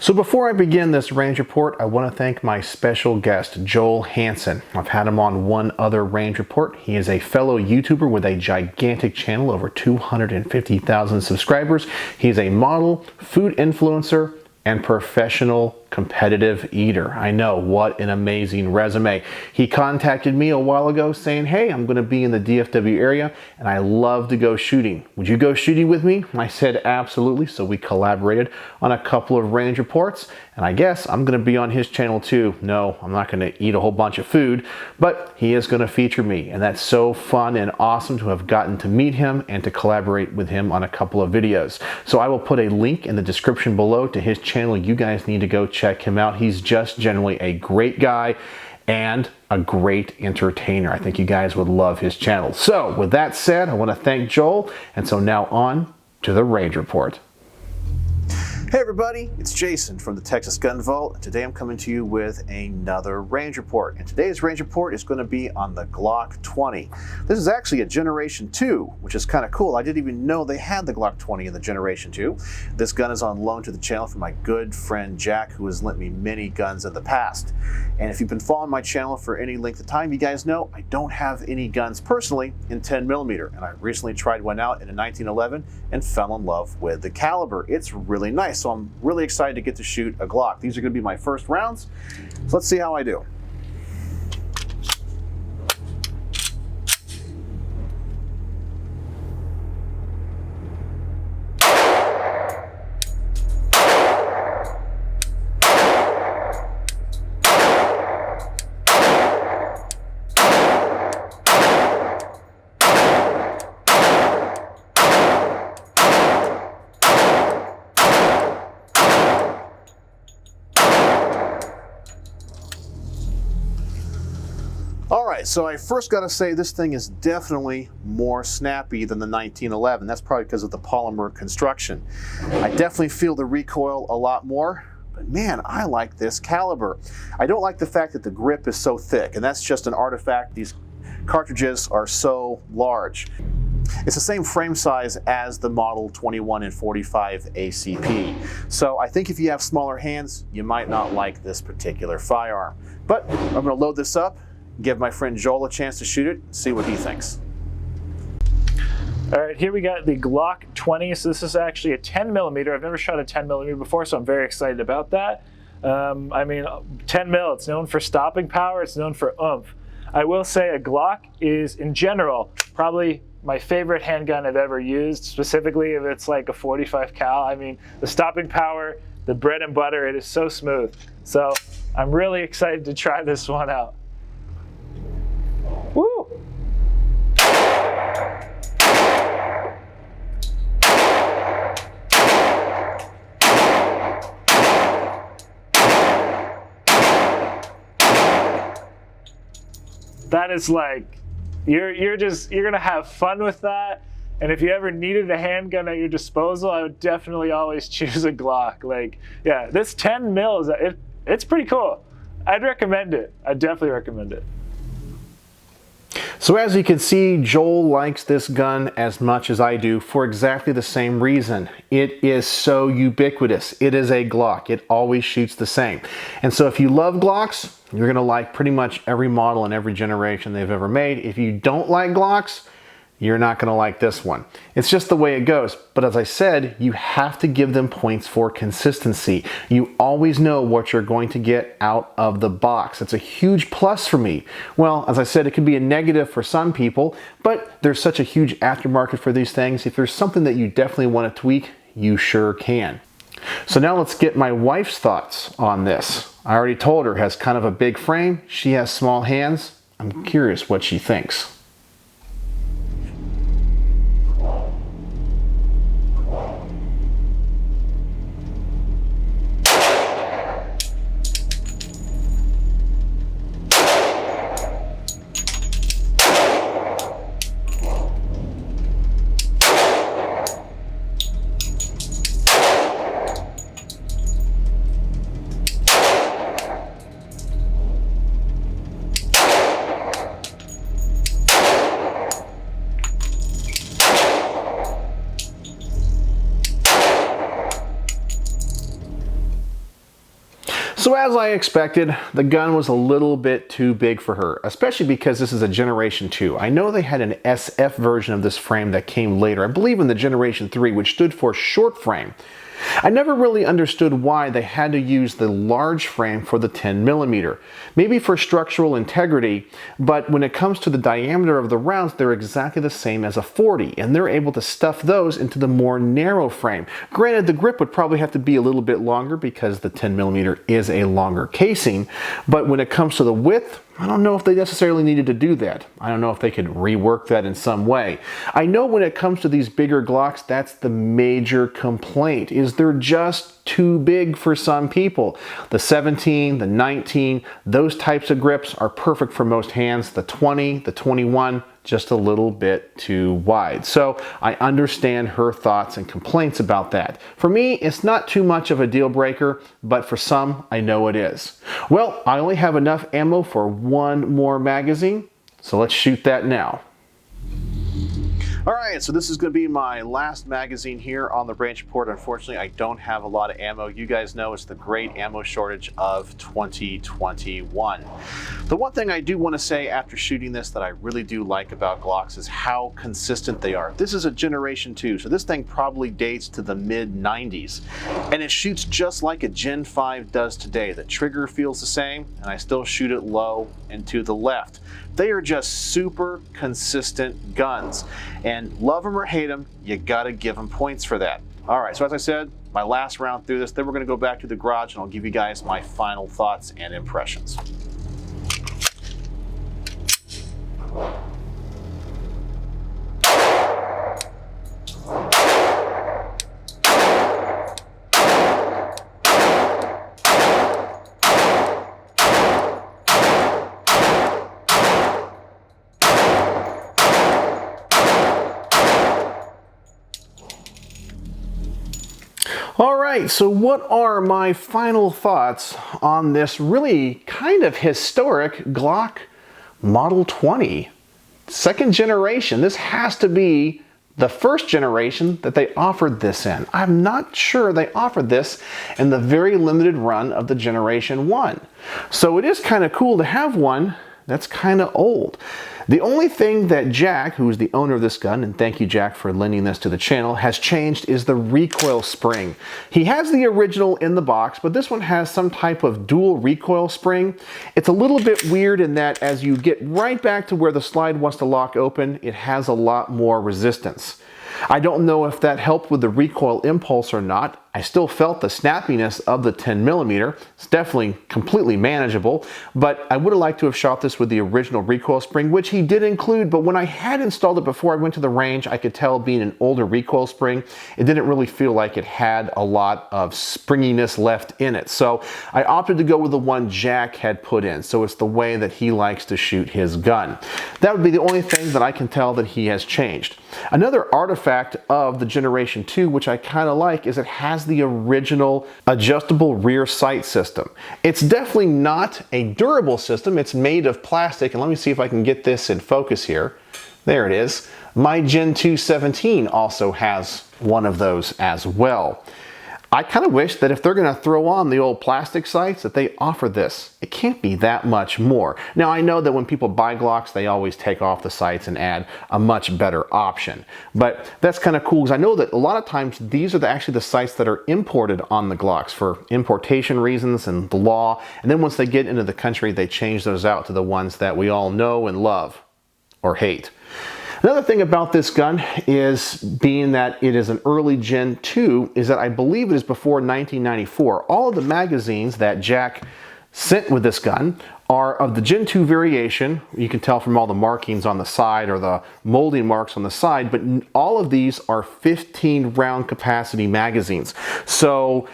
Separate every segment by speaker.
Speaker 1: So before I begin this range report, I want to thank my special guest, Joel Hansen. I've had him on one other range report. He is a fellow YouTuber with a gigantic channel, over 250,000 subscribers. He's a model, food influencer, and professional competitive eater. I know, what an amazing resume. He contacted me a while ago saying, hey, I'm going to be in the DFW area and I love to go shooting. Would you go shooting with me? I said absolutely, so we collaborated on a couple of range reports, and I guess I'm going to be on his channel too. No, I'm not going to eat a whole bunch of food, but he is going to feature me, and that's so fun and awesome to have gotten to meet him and to collaborate with him on a couple of videos. So I will put a link in the description below to his channel. You guys need to go check him out. He's just generally a great guy and a great entertainer. I think you guys would love his channel. So with that said, I want to thank Joel, and so now on to the range report. Hey everybody, it's Jason from the Texas Gun Vault, and today I'm coming to you with another range report. And today's range report is going to be on the Glock 20. This is actually a Generation 2, which is kind of cool. I didn't even know they had the Glock 20 in the Generation 2. This gun is on loan to the channel from my good friend Jack, who has lent me many guns in the past. And if you've been following my channel for any length of time, you guys know I don't have any guns personally in 10mm, and I recently tried one out in a 1911 and fell in love with the caliber. It's really nice. So I'm really excited to get to shoot a Glock. These are going to be my first rounds, so let's see how I do. Alright, so I first got to say this thing is definitely more snappy than the 1911. That's probably because of the polymer construction. I definitely feel the recoil a lot more, but man, I like this caliber. I don't like the fact that the grip is so thick, and that's just an artifact. These cartridges are so large. It's the same frame size as the Model 21 and 45 ACP. So I think if you have smaller hands, you might not like this particular firearm. But I'm going to load this up, give my friend Joel a chance to shoot it, see what he thinks.
Speaker 2: All right, here we got the Glock 20. So this is actually a 10mm. I've never shot a 10mm before, so I'm very excited about that. I mean, 10 mil, it's known for stopping power, it's known for oomph. I will say a Glock is, in general, probably my favorite handgun I've ever used, specifically if it's like a 45 cal. I mean, the stopping power, the bread and butter, it is so smooth. So I'm really excited to try this one out. Woo! That is like, you're gonna have fun with that. And if you ever needed a handgun at your disposal, I would definitely always choose a Glock. Like, yeah, this 10 mil it's pretty cool. I'd recommend it. I'd definitely recommend it.
Speaker 1: So as you can see, Joel likes this gun as much as I do for exactly the same reason. It is so ubiquitous. It is a Glock. It always shoots the same. And so if you love Glocks, you're going to like pretty much every model and every generation they've ever made. If you don't like Glocks, you're not going to like this one. It's just the way it goes. But as I said, you have to give them points for consistency. You always know what you're going to get out of the box. It's a huge plus for me. Well, as I said, it could be a negative for some people, but there's such a huge aftermarket for these things. If there's something that you definitely want to tweak, you sure can. So now let's get my wife's thoughts on this. I already told her it has kind of a big frame. She has small hands. I'm curious what she thinks. So as I expected, the gun was a little bit too big for her, especially because this is a Generation 2. I know they had an SF version of this frame that came later, I believe in the Generation 3, which stood for short frame. I never really understood why they had to use the large frame for the 10mm. Maybe for structural integrity, but when it comes to the diameter of the rounds, they're exactly the same as a 40, and they're able to stuff those into the more narrow frame. Granted, the grip would probably have to be a little bit longer because the 10mm is a longer casing, but when it comes to the width, I don't know if they necessarily needed to do that. I don't know if they could rework that in some way. I know when it comes to these bigger Glocks, that's the major complaint, is they're just too big for some people. The 17, the 19, those types of grips are perfect for most hands. The 20, the 21, just a little bit too wide. So I understand her thoughts and complaints about that. For me, it's not too much of a deal breaker, but for some, I know it is. Well, I only have enough ammo for one more magazine, so let's shoot that now. All right, so this is going to be my last magazine here on the branch report. Unfortunately, I don't have a lot of ammo. You guys know it's the great ammo shortage of 2021. The one thing I do want to say after shooting this that I really do like about Glocks is how consistent they are. This is a Generation 2, so this thing probably dates to the mid-90s. And it shoots just like a Gen 5 does today. The trigger feels the same, and I still shoot it low and to the left. They are just super consistent guns. And love them or hate them, you gotta give them points for that. All right, so as I said, my last round through this, then we're gonna go back to the garage and I'll give you guys my final thoughts and impressions. All right, so what are my final thoughts on this really kind of historic Glock Model 20? Second generation. This has to be the first generation that they offered this in. I'm not sure they offered this in the very limited run of the Generation 1. So it is kind of cool to have one that's kind of old. The only thing that Jack, who is the owner of this gun, and thank you Jack for lending this to the channel, has changed is the recoil spring. He has the original in the box, but this one has some type of dual recoil spring. It's a little bit weird in that as you get right back to where the slide wants to lock open, it has a lot more resistance. I don't know if that helped with the recoil impulse or not. I still felt the snappiness of the 10mm. It's definitely completely manageable, but I would have liked to have shot this with the original recoil spring, which he did include, but when I had installed it before I went to the range, I could tell being an older recoil spring, it didn't really feel like it had a lot of springiness left in it. So I opted to go with the one Jack had put in, so it's the way that he likes to shoot his gun. That would be the only thing that I can tell that he has changed. Another artifact of the Generation 2, which I kind of like, is it has the original adjustable rear sight system. It's definitely not a durable system. It's made of plastic, and let me see if I can get this in focus here. There it is. My Gen 2 17 also has one of those as well. I kind of wish that if they're going to throw on the old plastic sights that they offer this. It can't be that much more. Now I know that when people buy Glocks, they always take off the sights and add a much better option. But that's kind of cool because I know that a lot of times these are actually the sights that are imported on the Glocks for importation reasons and the law. And then once they get into the country, they change those out to the ones that we all know and love or hate. Another thing about this gun is, being that it is an early Gen 2, is that I believe it is before 1994. All of the magazines that Jack sent with this gun are of the Gen 2 variation. You can tell from all the markings on the side or the molding marks on the side, but all of these are 15 round capacity magazines. So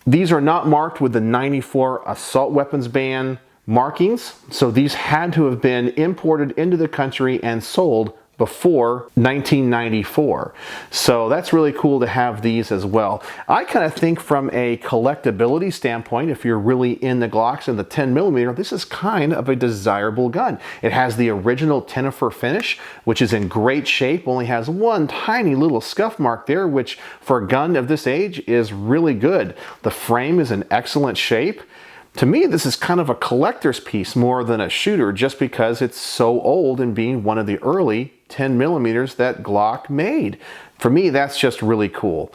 Speaker 1: these are not marked with the 94 assault weapons ban markings. So these had to have been imported into the country and sold before 1994. So that's really cool to have these as well. I kind of think from a collectability standpoint, if you're really in the Glocks and the 10mm, this is kind of a desirable gun. It has the original Tenifer finish, which is in great shape, only has one tiny little scuff mark there, which for a gun of this age is really good. The frame is in excellent shape. To me, this is kind of a collector's piece more than a shooter, just because it's so old and being one of the early 10 millimeters that Glock made. For me, that's just really cool.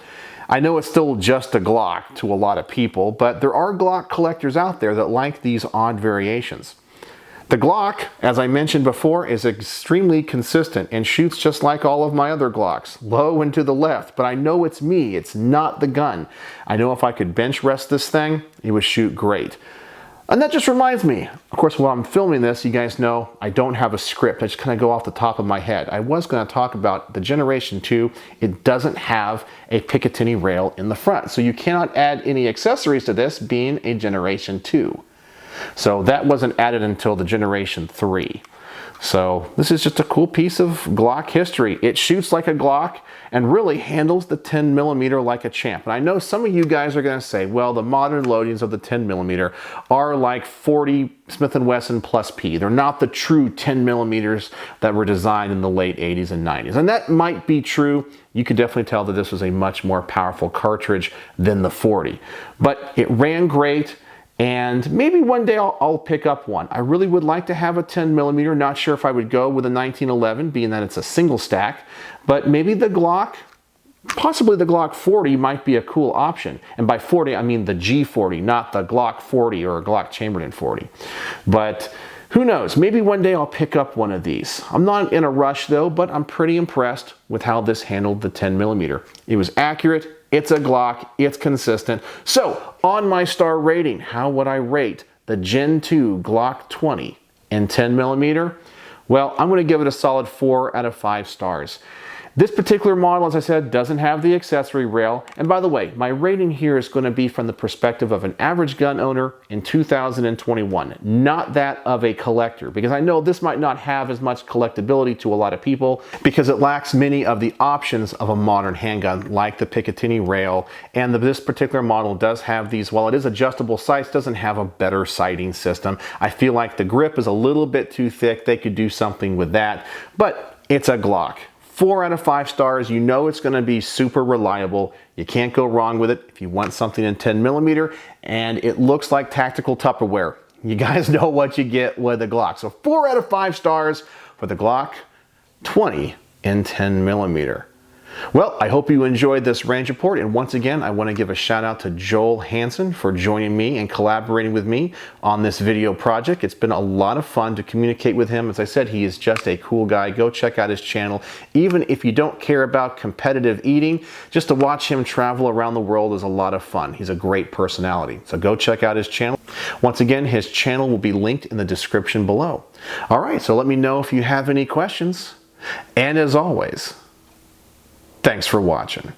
Speaker 1: I know it's still just a Glock to a lot of people, but there are Glock collectors out there that like these odd variations. The Glock, as I mentioned before, is extremely consistent and shoots just like all of my other Glocks, low and to the left, but I know it's me, it's not the gun. I know if I could bench rest this thing, it would shoot great. And that just reminds me, of course, while I'm filming this, you guys know I don't have a script. I just kind of go off the top of my head. I was going to talk about the Generation 2. It doesn't have a Picatinny rail in the front, so you cannot add any accessories to this being a Generation 2. So that wasn't added until the Generation 3. So this is just a cool piece of Glock history. It shoots like a Glock and really handles the 10 millimeter like a champ. And I know some of you guys are going to say, well, the modern loadings of the 10 millimeter are like 40 Smith & Wesson plus P. They're not the true 10 millimeters that were designed in the late 80s and 90s. And that might be true. You could definitely tell that this was a much more powerful cartridge than the 40. But it ran great. And maybe one day I'll pick up one. I really would like to have a 10 millimeter. Not sure if I would go with a 1911, being that it's a single stack, but maybe the Glock, possibly the Glock 40 might be a cool option. And by 40, I mean the G40, not the Glock 40 or a Glock Chamberlain 40. But who knows? Maybe one day I'll pick up one of these. I'm not in a rush though, but I'm pretty impressed with how this handled the 10 millimeter. It was accurate. It's a Glock, it's consistent. So, on my star rating, how would I rate the Gen 2 Glock 20 in 10 millimeter? Well, I'm going to give it a solid 4 out of 5 stars. This particular model, as I said, doesn't have the accessory rail. And by the way, my rating here is going to be from the perspective of an average gun owner in 2021, not that of a collector, because I know this might not have as much collectability to a lot of people because it lacks many of the options of a modern handgun, like the Picatinny rail. And this particular model does have these, while it is adjustable sights, doesn't have a better sighting system. I feel like the grip is a little bit too thick. They could do something with that, but it's a Glock. 4 out of 5 stars. You know it's going to be super reliable. You can't go wrong with it if you want something in 10 millimeter, and it looks like tactical Tupperware. You guys know what you get with the Glock. So 4 out of 5 stars for the Glock 20 in 10 millimeter. Well, I hope you enjoyed this range report, and once again, I want to give a shout out to Joel Hansen for joining me and collaborating with me on this video project. It's been a lot of fun to communicate with him. As I said, he is just a cool guy. Go check out his channel. Even if you don't care about competitive eating, just to watch him travel around the world is a lot of fun. He's a great personality. So go check out his channel. Once again, his channel will be linked in the description below. All right, so let me know if you have any questions. And as always, thanks for watching.